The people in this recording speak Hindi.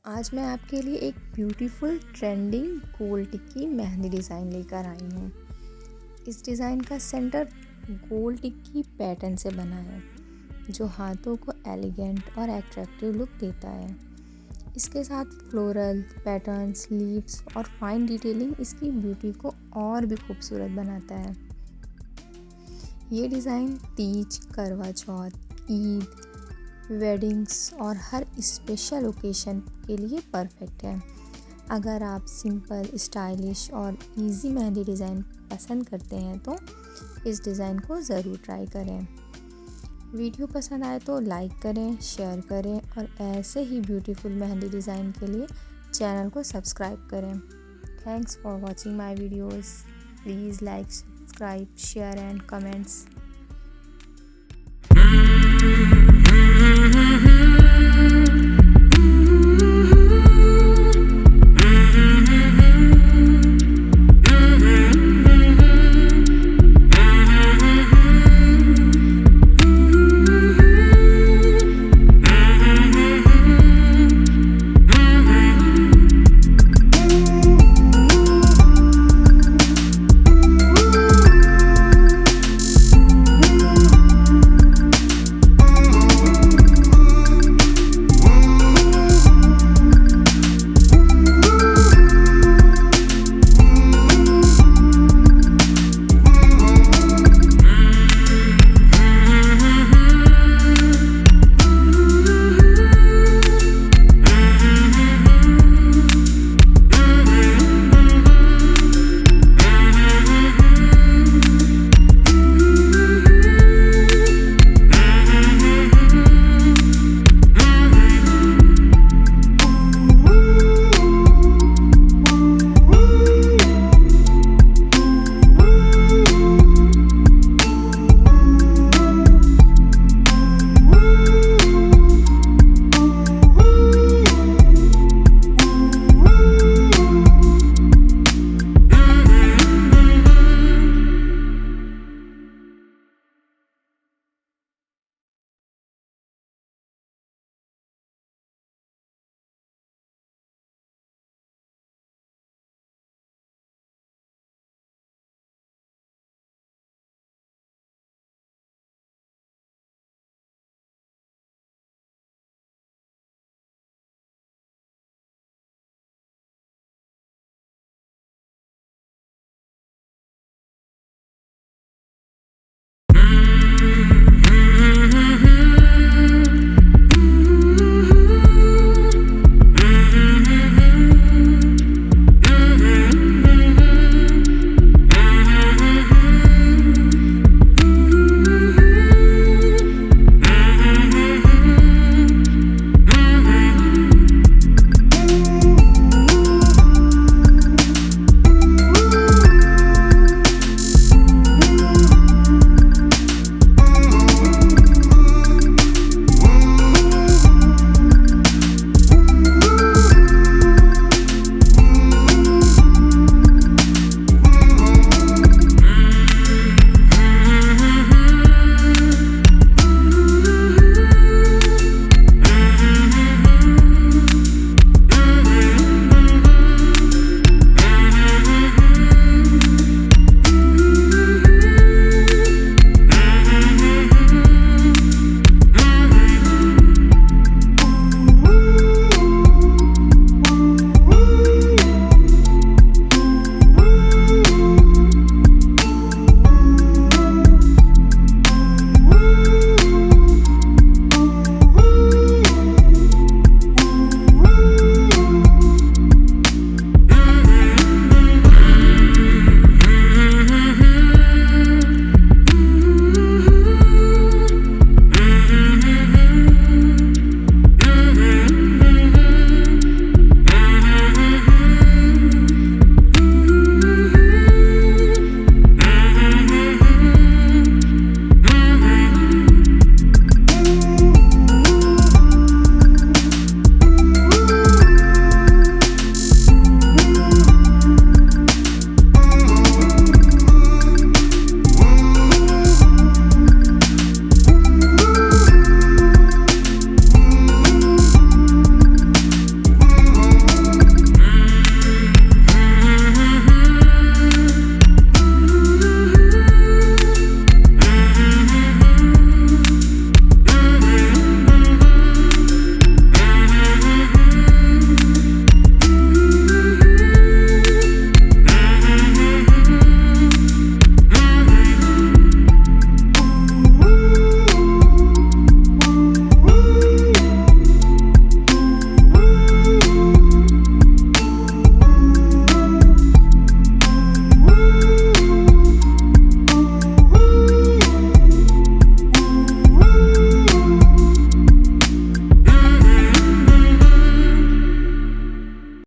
आज मैं आपके लिए एक ब्यूटीफुल ट्रेंडिंग गोल टिक्की मेहंदी डिज़ाइन लेकर आई हूँ। इस डिज़ाइन का सेंटर गोल टिक्की पैटर्न से बना है, जो हाथों को एलिगेंट और एट्रैक्टिव लुक देता है। इसके साथ फ्लोरल पैटर्न्स, लीव्स और फाइन डिटेलिंग इसकी ब्यूटी को और भी खूबसूरत बनाता है। ये डिज़ाइन तीज, करवा चौथ, ईद, वेडिंग्स और हर स्पेशल ओकेशन के लिए परफेक्ट है। अगर आप सिंपल, स्टाइलिश और इजी मेहंदी डिज़ाइन पसंद करते हैं तो इस डिज़ाइन को ज़रूर ट्राई करें। वीडियो पसंद आए तो लाइक करें, शेयर करें और ऐसे ही ब्यूटीफुल मेहंदी डिज़ाइन के लिए चैनल को सब्सक्राइब करें। Thanks for watching my videos. Please like, subscribe, share and comments.